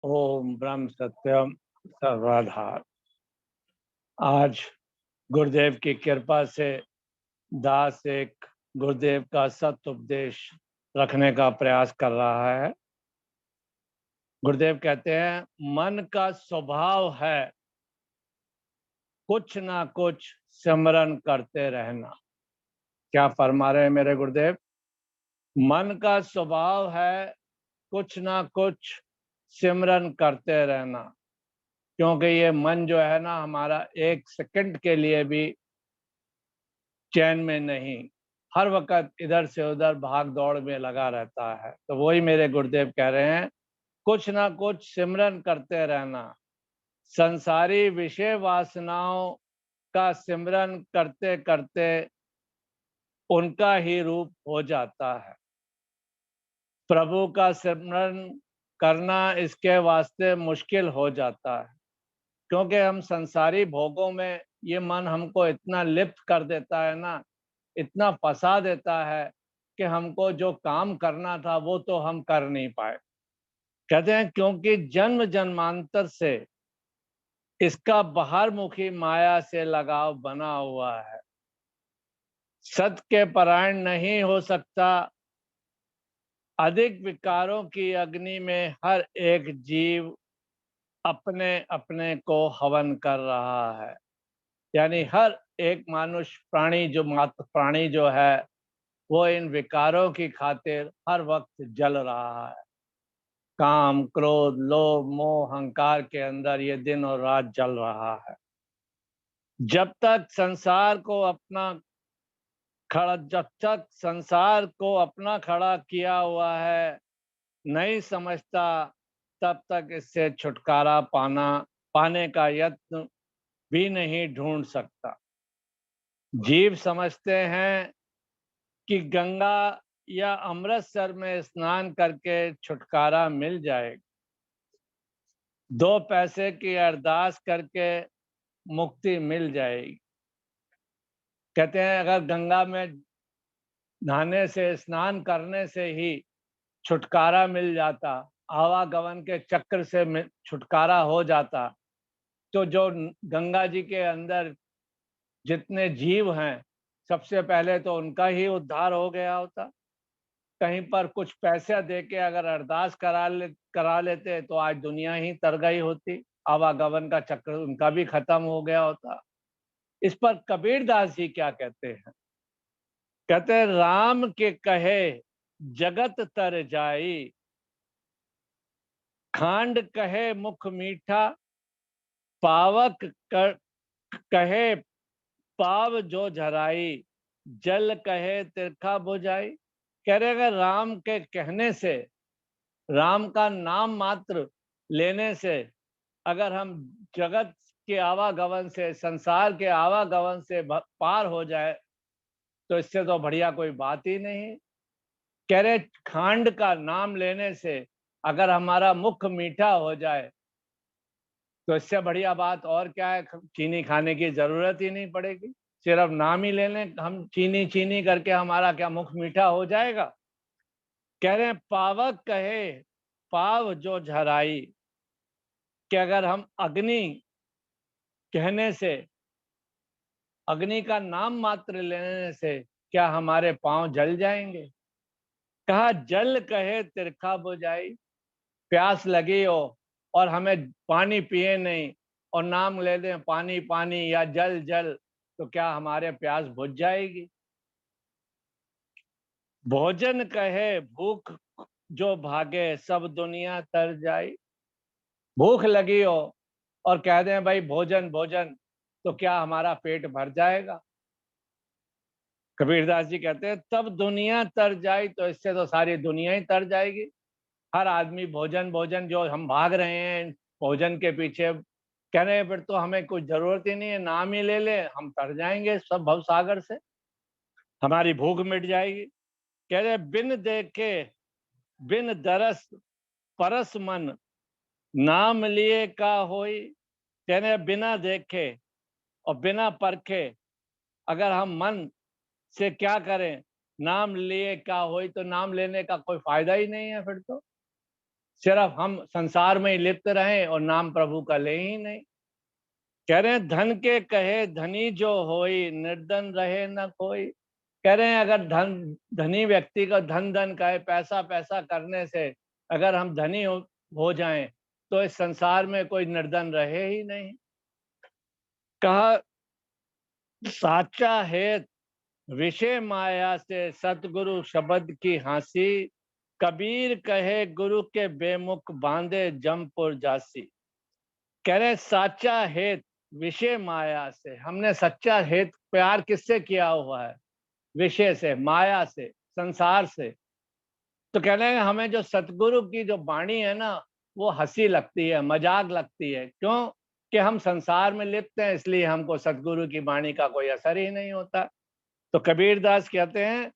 ओम ब्रह्म सत्यम सर्वधार। आज गुरुदेव की कृपा से दास एक गुरुदेव का सत्य उपदेश रखने का प्रयास कर रहा है। गुरुदेव कहते हैं मन का स्वभाव है कुछ ना कुछ सिमरन करते रहना। क्या फरमा रहे हैं मेरे गुरुदेव? मन का स्वभाव है कुछ ना कुछ सिमरन करते रहना, क्योंकि ये मन जो है ना हमारा एक सेकंड के लिए भी चैन में नहीं, हर वक्त इधर से उधर भाग दौड़ में लगा रहता है। तो वही मेरे गुरुदेव कह रहे हैं, कुछ ना कुछ सिमरन करते रहना। संसारी विषय वासनाओं का सिमरन करते करते उनका ही रूप हो जाता है। प्रभु का सिमरन करना इसके वास्ते मुश्किल हो जाता है, क्योंकि हम संसारी भोगों में ये मन हमको इतना लिप्त कर देता है ना, इतना फंसा देता है कि हमको जो काम करना था वो तो हम कर नहीं पाए। कहते हैं क्योंकि जन्म जन्मांतर से इसका बाहरमुखी माया से लगाव बना हुआ है। सत्य के परायण नहीं हो सकता। अधिक विकारों की अग्नि में हर एक जीव अपने अपने को हवन कर रहा है। यानी हर एक मानुष प्राणी जो मात्र प्राणी जो है वो इन विकारों की खातिर हर वक्त जल रहा है। काम, क्रोध, लोभ, मोह, अहंकार के अंदर ये दिन और रात जल रहा है। जब तक संसार को अपना खड़ा किया हुआ है नहीं समझता, तब तक इससे छुटकारा पाने का यत्न भी नहीं ढूंढ सकता। जीव समझते हैं कि गंगा या अमृतसर में स्नान करके छुटकारा मिल जाएगा। 2 पैसे की अरदास करके मुक्ति मिल जाएगी। कहते हैं अगर गंगा में नहाने से, स्नान करने से ही छुटकारा मिल जाता, आवागमन के चक्र से छुटकारा हो जाता, तो जो गंगा जी के अंदर जितने जीव हैं, सबसे पहले तो उनका ही उद्धार हो गया होता। कहीं पर कुछ पैसे दे के अगर अरदास करा लेते तो आज दुनिया ही तर गई होती, आवागमन का चक्र उनका भी खत्म हो गया होता। इस पर कबीरदास जी क्या कहते हैं? कहते हैं राम के कहे जगत तर जाई, खांड कहे मुख मीठा, पावक कहे पाव जो झराई, जल कहे तिरखा बुझाई। कह रहे अगर राम के कहने से, राम का नाम मात्र लेने से अगर हम जगत के आवागमन से, संसार के आवागमन से पार हो जाए तो इससे तो बढ़िया कोई बात ही नहीं। कह रहे खांड का नाम लेने से अगर हमारा मुख मीठा हो जाए तो इससे बढ़िया बात और क्या है? चीनी खाने की जरूरत ही नहीं पड़ेगी, सिर्फ नाम ही ले लें हम, चीनी चीनी करके हमारा क्या मुख मीठा हो जाएगा। कह रहे हैं पावक कहे पाव जो झराई, कि अगर हम अग्नि कहने से, अग्नि का नाम मात्र लेने से क्या हमारे पांव जल जाएंगे? कहा जल कहे तिरखा बुझाई, प्यास लगी हो और हमें पानी पिए नहीं और नाम ले लें पानी पानी या जल जल, तो क्या हमारे प्यास बुझ जाएगी? भोजन कहे भूख जो भागे, सब दुनिया तर जाई। भूख लगी हो और कह दें भाई भोजन भोजन, तो क्या हमारा पेट भर जाएगा? कबीरदास जी कहते हैं तब दुनिया तर जाए, तो इससे तो सारी दुनिया ही तर जाएगी। हर आदमी भोजन भोजन जो हम भाग रहे हैं भोजन के पीछे, कह रहे हैं फिर तो हमें कुछ जरूरत ही नहीं है, नाम ही ले ले हम तर जाएंगे सब भवसागर से, हमारी भूख मिट जाएगी। कह रहे बिन देखे बिन दरस परस मन, नाम लिए का होई। कह रहे बिना देखे और बिना परखे अगर हम मन से क्या करें, नाम लिए क्या होई, तो नाम लेने का कोई फायदा ही नहीं है फिर तो। सिर्फ हम संसार में ही लिप्त रहें और नाम प्रभु का ले ही नहीं। कह रहे हैं धन के कहे धनी जो होई, निर्धन रहे न कोई। कह रहे हैं अगर धनी व्यक्ति का धन धन कहे, पैसा पैसा करने से अगर हम धनी हो जाएं तो इस संसार में कोई निर्धन रहे ही नहीं। कहा साचा है विषय माया से सतगुरु शब्द की हांसी, कबीर कहे गुरु के बेमुख बांधे जमपुर जासी। कह रहे साचा हेत विषय माया से, हमने सच्चा हेत प्यार किससे किया हुआ है? विषय से, माया से, संसार से। तो कह रहे हैं हमें जो सतगुरु की जो वाणी है ना, वो हंसी लगती है, मजाक लगती है। क्यों? कि हम संसार में लिप्त हैं, इसलिए हमको सतगुरु की वाणी का कोई असर ही नहीं होता। तो कबीरदास कहते हैं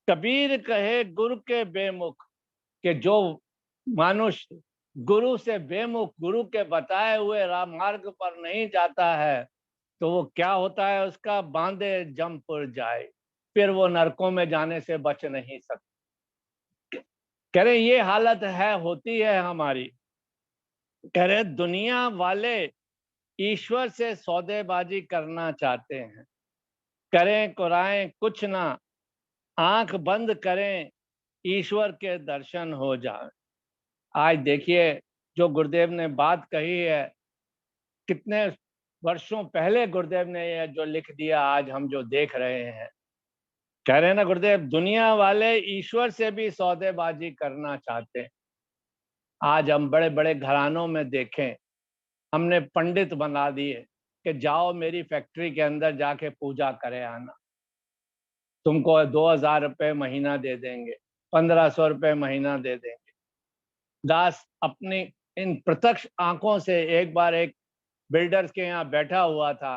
कबीर कहे गुरु के बेमुख, कि जो मनुष्य गुरु से बेमुख, गुरु के बताए हुए मार्ग पर नहीं जाता है, तो वो क्या होता है उसका? बांधे जमपुर जाए, फिर वो नरकों में जाने से बच नहीं सकते। कह रहे ये हालत है, होती है हमारी। कह रहे दुनिया वाले ईश्वर से सौदेबाजी करना चाहते हैं, करें कुराएं कुछ ना, आंख बंद करें ईश्वर के दर्शन हो जाए। आज देखिए जो गुरुदेव ने बात कही है, कितने वर्षों पहले गुरुदेव ने ये जो लिख दिया, आज हम जो देख रहे हैं। कह रहे हैं ना गुरुदेव, दुनिया वाले ईश्वर से भी सौदेबाजी करना चाहते हैं। आज हम बड़े बड़े घरानों में देखें, हमने पंडित बना दिए कि जाओ मेरी फैक्ट्री के अंदर जाके पूजा करे आना, तुमको 2000 रुपये महीना दे देंगे, 1500 रुपये महीना दे देंगे। दास अपनी इन प्रत्यक्ष आंखों से एक बार एक बिल्डर्स के यहाँ बैठा हुआ था,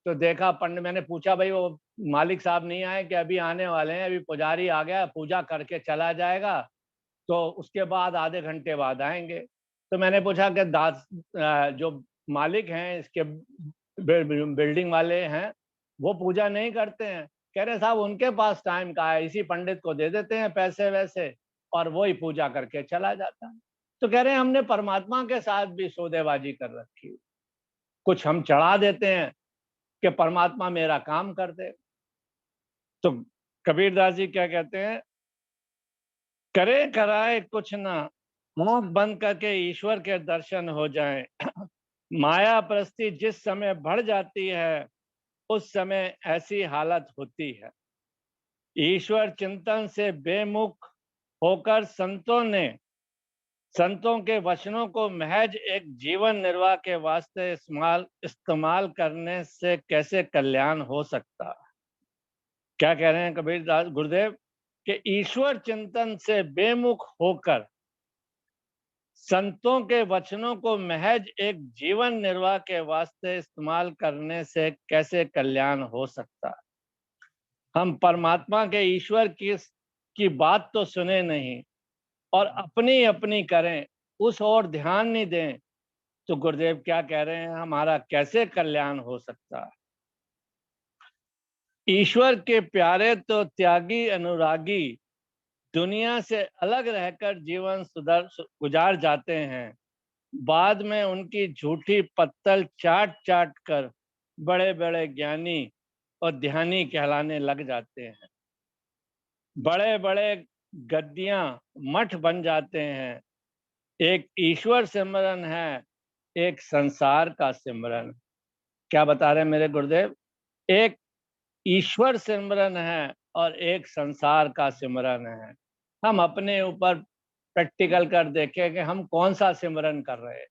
तो देखा पंडित। मैंने पूछा भाई वो मालिक साहब नहीं आए? कि अभी आने वाले हैं, अभी पुजारी आ गया, पूजा करके चला जाएगा, तो उसके बाद आधे घंटे बाद आएंगे। तो मैंने पूछा कि दास जो मालिक हैं इसके, बिल्डिंग वाले हैं, वो पूजा नहीं करते हैं? कह रहे साहब उनके पास टाइम कहाँ है, इसी पंडित को दे देते हैं पैसे वैसे, और वो ही पूजा करके चला जाता है। तो कह रहे हैं हमने परमात्मा के साथ भी सौदेबाजी कर रखी है। कुछ हम चढ़ा देते हैं कि परमात्मा मेरा काम कर दे। तो कबीरदास जी क्या कहते हैं? करे कराए कुछ ना, मुंह बंद करके ईश्वर के दर्शन हो जाएं। माया प्रस्ती जिस समय बढ़ जाती है, उस समय ऐसी हालत होती है। ईश्वर चिंतन से बेमुख होकर संतों के वचनों को महज एक जीवन निर्वाह के वास्ते इस्तेमाल करने से कैसे कल्याण हो सकता है? क्या कह रहे हैं कबीरदास गुरुदेव? कि ईश्वर चिंतन से बेमुख होकर संतों के वचनों को महज एक जीवन निर्वाह के वास्ते इस्तेमाल करने से कैसे कल्याण हो सकता है? हम परमात्मा के ईश्वर की बात तो सुने नहीं और अपनी अपनी करें, उस ओर ध्यान नहीं दें, तो गुरुदेव क्या कह रहे हैं, हमारा कैसे कल्याण हो सकता है? ईश्वर के प्यारे तो त्यागी अनुरागी दुनिया से अलग रहकर जीवन गुजार जाते हैं, बाद में उनकी झूठी पत्तल चाट चाट कर बड़े बड़े ज्ञानी और ध्यानी कहलाने लग जाते हैं। बड़े बड़े गद्दियां मठ बन जाते हैं। एक ईश्वर सिमरन है, एक संसार का सिमरन। क्या बता रहे हैं मेरे गुरुदेव? एक ईश्वर सिमरन है और एक संसार का सिमरन है। हम अपने ऊपर प्रैक्टिकल कर देखें कि हम कौन सा सिमरन कर रहे हैं।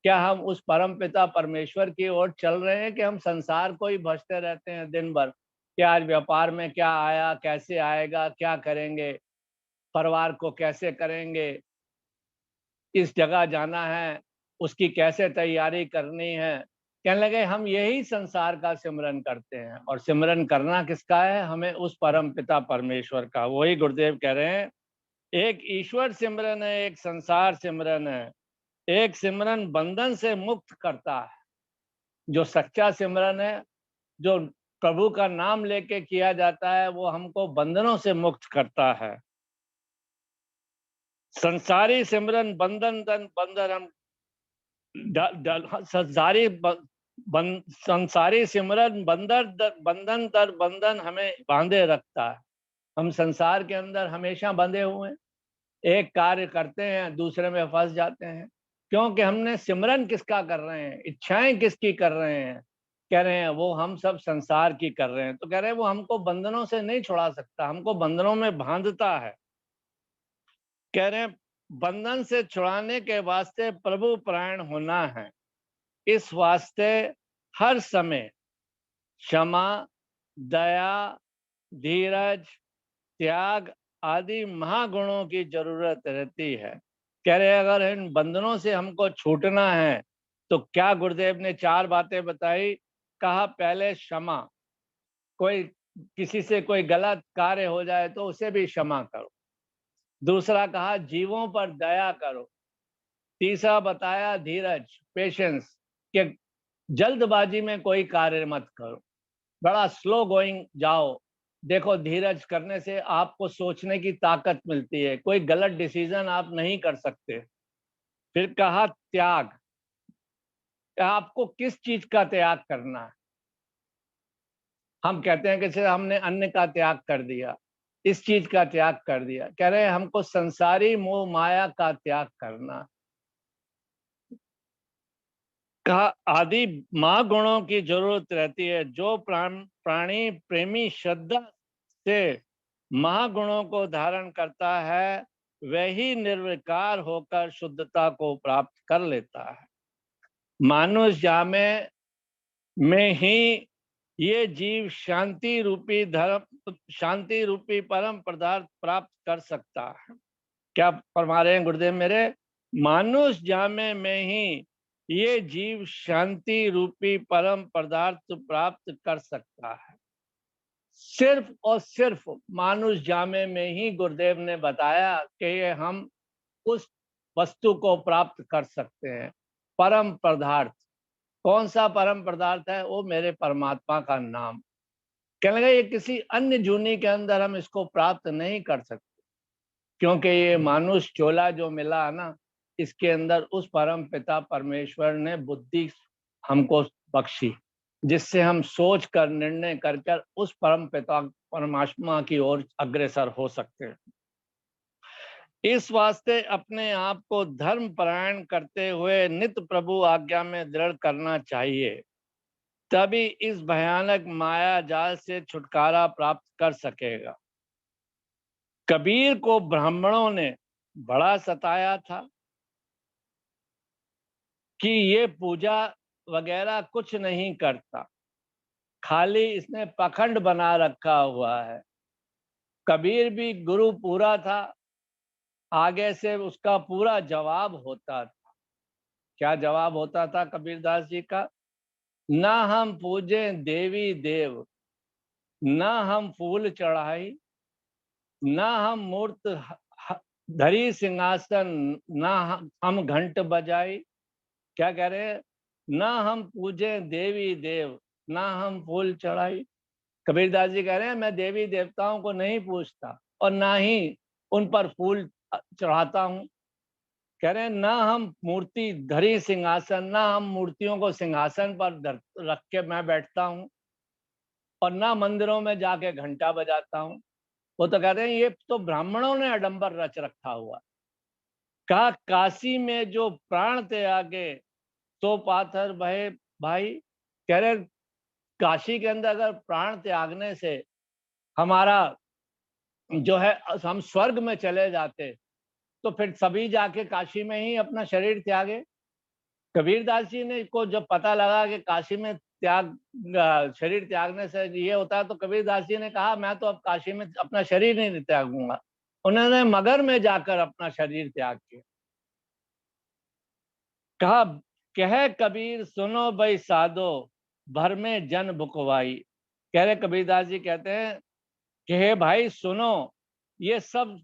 क्या हम उस परम पिता परमेश्वर की ओर चल रहे हैं कि हम संसार को ही भजते रहते हैं दिन भर? कि आज व्यापार में क्या आया, कैसे आएगा, क्या करेंगे, परिवार को कैसे करेंगे, इस जगह जाना है, उसकी कैसे तैयारी करनी है। कहने लगे हम यही संसार का सिमरन करते हैं, और सिमरन करना किसका है? हमें उस परम पिता परमेश्वर का। वही गुरुदेव कह रहे हैं एक ईश्वर सिमरन है, एक संसार सिमरन है। एक सिमरन बंधन से मुक्त करता है, जो सच्चा सिमरन है, जो प्रभु का नाम लेके किया जाता है, वो हमको बंधनों से मुक्त करता है। संसारी सिमरन बंधन तन बंधन हम संसारी सिमरन बंधन तर बंधन हमें बांधे रखता है। हम संसार के अंदर हमेशा बंधे हुए हैं, एक कार्य करते हैं दूसरे में फंस जाते हैं, क्योंकि हमने सिमरन किसका कर रहे हैं, इच्छाएं किसकी कर रहे हैं। कह रहे हैं वो हम सब संसार की कर रहे हैं, तो कह रहे हैं वो हमको बंधनों से नहीं छुड़ा सकता, हमको बंधनों में बांधता है। कह रहे हैं बंधन से छुड़ाने के वास्ते प्रभु परायण होना है। इस वास्ते हर समय क्षमा, दया, धीरज, त्याग आदि महागुणों की जरूरत रहती है। कह रहे अगर इन बंधनों से हमको छूटना है तो क्या गुरुदेव ने 4 बातें बताई। कहा पहले क्षमा, कोई किसी से कोई गलत कार्य हो जाए तो उसे भी क्षमा करो। दूसरा कहा जीवों पर दया करो। तीसरा बताया धीरज, पेशेंस, कि जल्दबाजी में कोई कार्य मत करो, बड़ा स्लो गोइंग जाओ। देखो धीरज करने से आपको सोचने की ताकत मिलती है, कोई गलत डिसीजन आप नहीं कर सकते। फिर कहा त्याग, आपको किस चीज का त्याग करना है। हम कहते हैं कि जैसे हमने अन्न का त्याग कर दिया, इस चीज का त्याग कर दिया। कह रहे हैं हमको संसारी मोह माया का त्याग करना। कहा आदि महागुणों की जरूरत रहती है। जो प्राणी प्रेमी श्रद्धा से महागुणों को धारण करता है वही निर्विकार होकर शुद्धता को प्राप्त कर लेता है। मानुष जामे में ही ये जीव शांति रूपी परम पदार्थ प्राप्त कर सकता है। क्या फरमा रहे हैं गुरुदेव मेरे, मानुष जामे में ही ये जीव शांति रूपी परम पदार्थ प्राप्त कर सकता है। सिर्फ और सिर्फ मानुष जामे में ही गुरुदेव ने बताया कि ये हम उस वस्तु को प्राप्त कर सकते हैं, परम पदार्थ। कौन सा परम पदार्थ है? वो मेरे परमात्मा का नाम। कहने लगे ये किसी अन्य जूनी के अंदर हम इसको प्राप्त नहीं कर सकते, क्योंकि ये मानुष चोला जो मिला ना, इसके अंदर उस परम पिता परमेश्वर ने बुद्धि हमको बख्शी, जिससे हम सोच कर निर्णय कर कर उस परम पिता परमात्मा की ओर अग्रसर हो सकते हैं। इस वास्ते अपने आप को धर्म परायण करते हुए नित्य प्रभु आज्ञा में दृढ़ करना चाहिए, तभी इस भयानक माया जाल से छुटकारा प्राप्त कर सकेगा। कबीर को ब्राह्मणों ने बड़ा सताया था कि ये पूजा वगैरह कुछ नहीं करता, खाली इसने पखंड बना रखा हुआ है। कबीर भी गुरु पूरा था, आगे से उसका पूरा जवाब होता था। क्या जवाब होता था कबीरदास जी का? ना हम पूजे देवी देव, ना हम फूल चढ़ाई, ना हम मूर्त धरी सिंहासन, ना हम घंट बजाई। क्या कह रहे हैं? ना हम पूजे देवी देव, ना हम फूल चढ़ाई। कबीरदास जी कह रहे हैं मैं देवी देवताओं को नहीं पूजता और ना ही उन पर फूल चढ़ाता हूँ। कह रहे हैं ना हम मूर्ति धरी सिंहासन, ना हम मूर्तियों को सिंहासन पर रख के मैं बैठता हूँ, और ना मंदिरों में जाके घंटा बजाता हूँ। वो तो कहते हैं ये तो ब्राह्मणों ने आडंबर रच रखा हुआ। कहा काशी में जो प्राण त्यागे तो पाथर बहे भाई। कह रहे काशी के अंदर अगर प्राण त्यागने से हमारा जो है हम स्वर्ग में चले जाते, तो फिर सभी जाके काशी में ही अपना शरीर त्यागे। कबीरदास जी ने को जब पता लगा कि काशी में शरीर त्यागने से ये होता है, तो कबीरदास जी ने कहा मैं तो अब काशी में अपना शरीर नहीं त्यागूंगा। उन्होंने मगर में जाकर अपना शरीर त्याग किया। कहा कह कबीर सुनो भाई साधो, भर में जन भुकवाई। कह रहे कबीरदास जी कहते हैं कि हे भाई सुनो, ये सब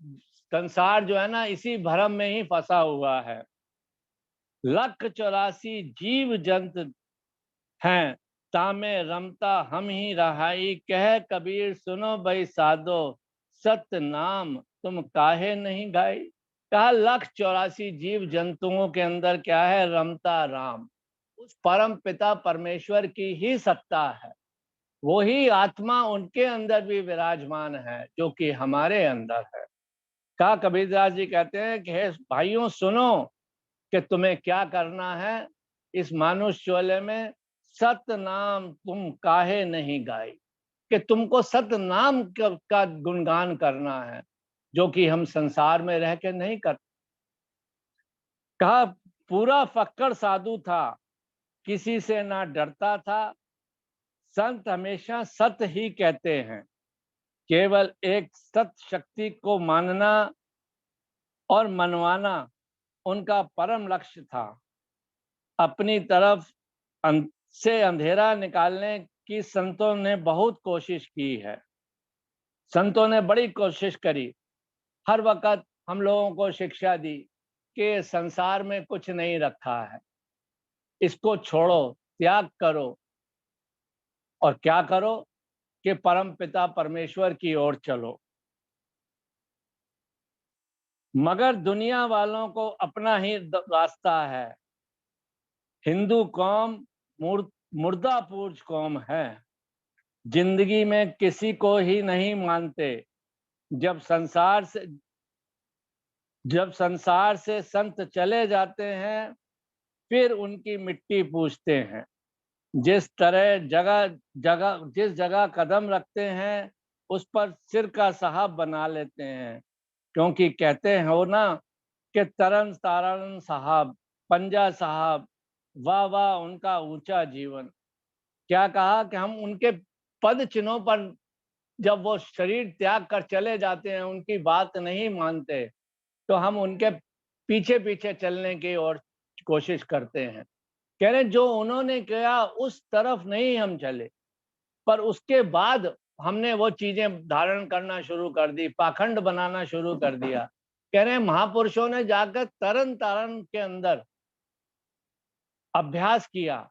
संसार जो है ना इसी भ्रम में ही फंसा हुआ है। 184 जीव जंत हैं, तामे रमता हम ही रहाई। कह कबीर सुनो भाई साधो, सत्य नाम तुम काहे नहीं गाई। कहा 1,84 जीव जंतुओं के अंदर क्या है, रमता राम। उस परम पिता परमेश्वर की ही सत्ता है, वही आत्मा उनके अंदर भी विराजमान है जो कि हमारे अंदर है। कहा कबीरदास जी कहते हैं कि हे भाइयों सुनो कि तुम्हें क्या करना है, इस मानुष चोले में सत नाम तुम काहे नहीं गाई, कि तुमको सत नाम का गुणगान करना है, जो कि हम संसार में रह के नहीं करते। कहा पूरा फक्कड़ साधु था, किसी से ना डरता था, संत हमेशा सत ही कहते हैं, केवल एक सत शक्ति को मानना और मनवाना उनका परम लक्ष्य था। अपनी तरफ से अंधेरा निकालने की संतों ने बहुत कोशिश की है, संतों ने बड़ी कोशिश करी, हर वक्त हम लोगों को शिक्षा दी कि संसार में कुछ नहीं रखा है, इसको छोड़ो, त्याग करो, और क्या करो कि परम पिता परमेश्वर की ओर चलो। मगर दुनिया वालों को अपना ही रास्ता है। हिंदू कौम मुर्दा पूज कौम है, जिंदगी में किसी को ही नहीं मानते। जब संसार से संत चले जाते हैं, फिर उनकी मिट्टी पूजते हैं। जिस जगह कदम रखते हैं, उस पर सिर का साहब बना लेते हैं, क्योंकि कहते हो ना कि तरन तारण साहब, पंजा साहब, वाह वाह उनका ऊंचा जीवन। क्या कहा कि हम उनके पद चिन्हों पर जब वो शरीर त्याग कर चले जाते हैं, उनकी बात नहीं मानते, तो हम उनके पीछे पीछे चलने की और कोशिश करते हैं। कह रहे जो उन्होंने किया उस तरफ नहीं हम चले, पर उसके बाद हमने वो चीजें धारण करना शुरू कर दी, पाखंड बनाना शुरू कर दिया। कह रहे महापुरुषों ने जाकर तरन तारण के अंदर अभ्यास किया,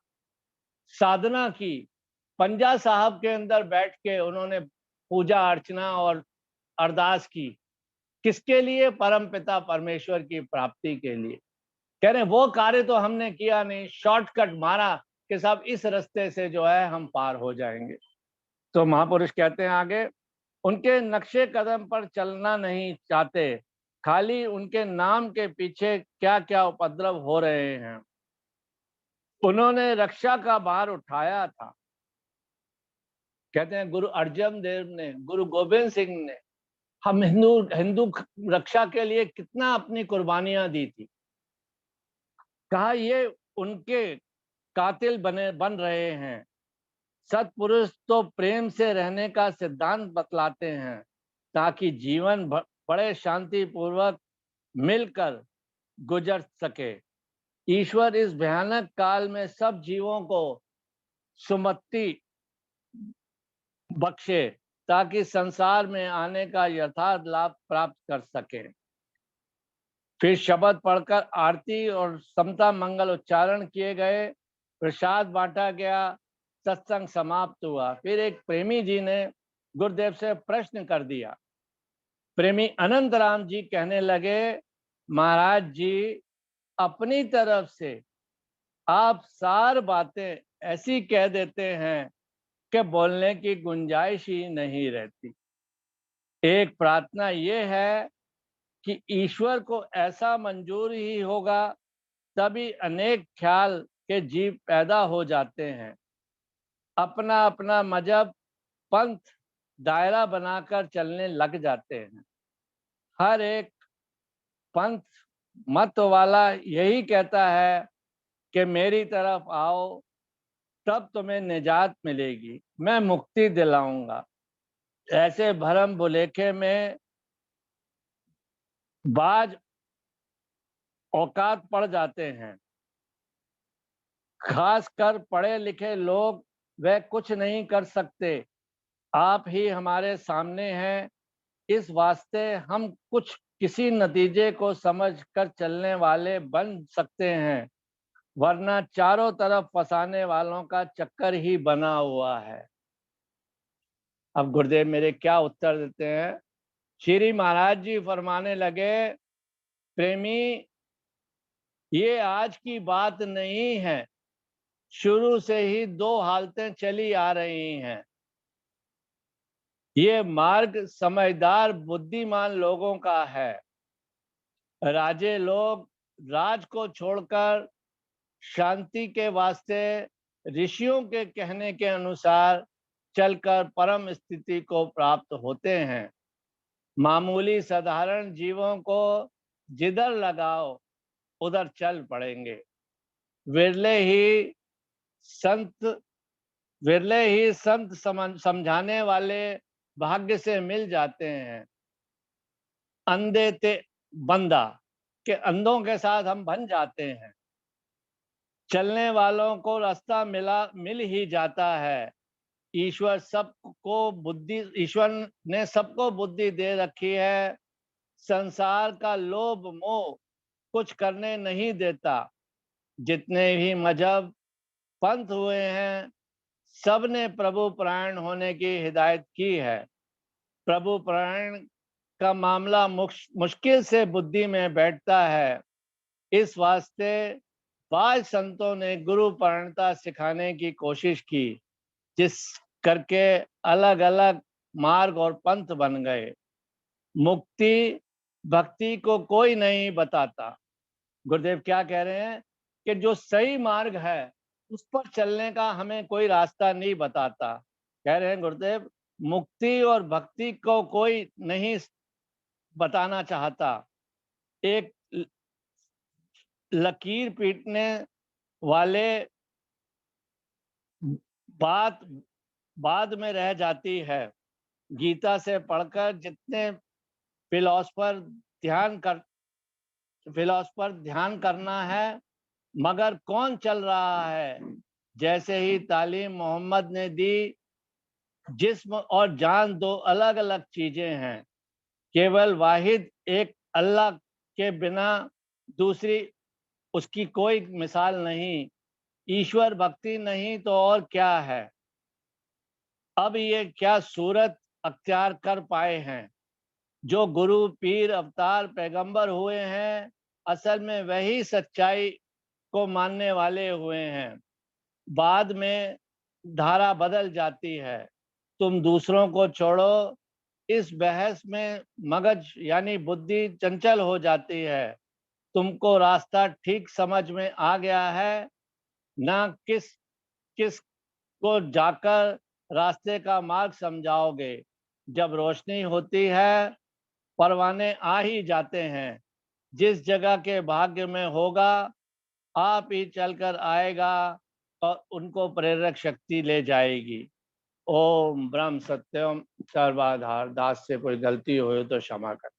साधना की, पंजा साहब के अंदर बैठ के उन्होंने पूजा अर्चना और अरदास की। किसके लिए? परम पिता परमेश्वर की प्राप्ति के लिए। कह रहे वो कार्य तो हमने किया नहीं, शॉर्टकट मारा कि सब इस रास्ते से जो है हम पार हो जाएंगे। तो महापुरुष कहते हैं आगे, उनके नक्शे कदम पर चलना नहीं चाहते, खाली उनके नाम के पीछे क्या क्या उपद्रव हो रहे हैं। उन्होंने रक्षा का भार उठाया था। कहते हैं गुरु अर्जन देव ने, गुरु गोविंद सिंह ने हम हिंदू हिंदू रक्षा के लिए कितना अपनी कुर्बानियां दी थी। कहा ये उनके कातिल बन रहे हैं। सत्पुरुष तो प्रेम से रहने का सिद्धांत बतलाते हैं, ताकि जीवन बड़े शांति पूर्वक मिलकर गुजर सके। ईश्वर इस भयानक काल में सब जीवों को सुमति बख्शे, ताकि संसार में आने का यथार्थ लाभ प्राप्त कर सके। फिर शब्द पढ़कर आरती और समता मंगल उच्चारण किए गए, प्रसाद बांटा गया, सत्संग समाप्त हुआ। फिर एक प्रेमी जी ने गुरुदेव से प्रश्न कर दिया। प्रेमी अनंत राम जी कहने लगे, महाराज जी अपनी तरफ से आप सार बातें ऐसी कह देते हैं कि बोलने की गुंजाइश ही नहीं रहती। एक प्रार्थना ये है कि ईश्वर को ऐसा मंजूर ही होगा, तभी अनेक ख्याल के जीव पैदा हो जाते हैं। अपना अपना मजहब पंथ दायरा बनाकर चलने लग जाते हैं। हर एक पंथ मत वाला यही कहता है कि मेरी तरफ आओ, तब तुम्हें निजात मिलेगी, मैं मुक्ति दिलाऊंगा। ऐसे भरम भुलेखे में बाज औकात पड़ जाते हैं। खास कर पढ़े लिखे लोग वह कुछ नहीं कर सकते। आप ही हमारे सामने हैं, इस वास्ते हम कुछ किसी नतीजे को समझ कर चलने वाले बन सकते हैं, वरना चारों तरफ फंसाने वालों का चक्कर ही बना हुआ है। अब गुरुदेव मेरे क्या उत्तर देते हैं। श्री महाराज जी फरमाने लगे, प्रेमी, ये आज की बात नहीं है, शुरू से ही दो हालतें चली आ रही हैं। ये मार्ग समझदार बुद्धिमान लोगों का है। राजे लोग राज को छोड़कर शांति के वास्ते ऋषियों के कहने के अनुसार चलकर परम स्थिति को प्राप्त होते हैं। मामूली साधारण जीवों को जिधर लगाओ उधर चल पड़ेंगे। विरले ही संत विरले ही संत समझाने वाले भाग्य से मिल जाते हैं। अंधे ते बंदा के अंधों के साथ हम बन जाते हैं। चलने वालों को रास्ता मिल ही जाता है। ईश्वर ने सबको बुद्धि दे रखी है। संसार का लोभ मोह कुछ करने नहीं देता। जितने भी मजहब पंथ हुए हैं, सब ने प्रभु परायण होने की हिदायत की है। प्रभु परायण का मामला मुश्किल से बुद्धि में बैठता है। इस वास्ते बाज संतों ने गुरु परायणता सिखाने की कोशिश की, जिस करके अलग अलग मार्ग और पंथ बन गए। मुक्ति भक्ति को कोई नहीं बताता। गुरुदेव क्या कह रहे हैं कि जो सही मार्ग है उस पर चलने का हमें कोई रास्ता नहीं बताता। कह रहे हैं गुरुदेव, मुक्ति और भक्ति को कोई नहीं बताना चाहता। एक लकीर पीटने वाले बात बाद में रह जाती है। गीता से पढ़कर जितने फिलोसफर ध्यान करना है, मगर कौन चल रहा है? जैसे ही तालीम मोहम्मद ने दी, जिस्म और जान दो अलग अलग चीजें हैं। केवल वाहिद एक अल्लाह के बिना दूसरी उसकी कोई मिसाल नहीं। ईश्वर भक्ति नहीं तो और क्या है? अब ये क्या सूरत अख्तियार कर पाए हैं? जो गुरु पीर अवतार पैगंबर हुए हैं, असल में वही सच्चाई को मानने वाले हुए हैं। बाद में धारा बदल जाती है। तुम दूसरों को छोड़ो, इस बहस में मगज यानी बुद्धि चंचल हो जाती है। तुमको रास्ता ठीक समझ में आ गया है ना? किस किस को जाकर रास्ते का मार्ग समझाओगे? जब रोशनी होती है, परवाने आ ही जाते हैं। जिस जगह के भाग्य में होगा, आप ही चलकर आएगा और उनको प्रेरक शक्ति ले जाएगी। ओम ब्रह्म सत्यम सर्वाधार। दास से कोई गलती हो तो क्षमा कर।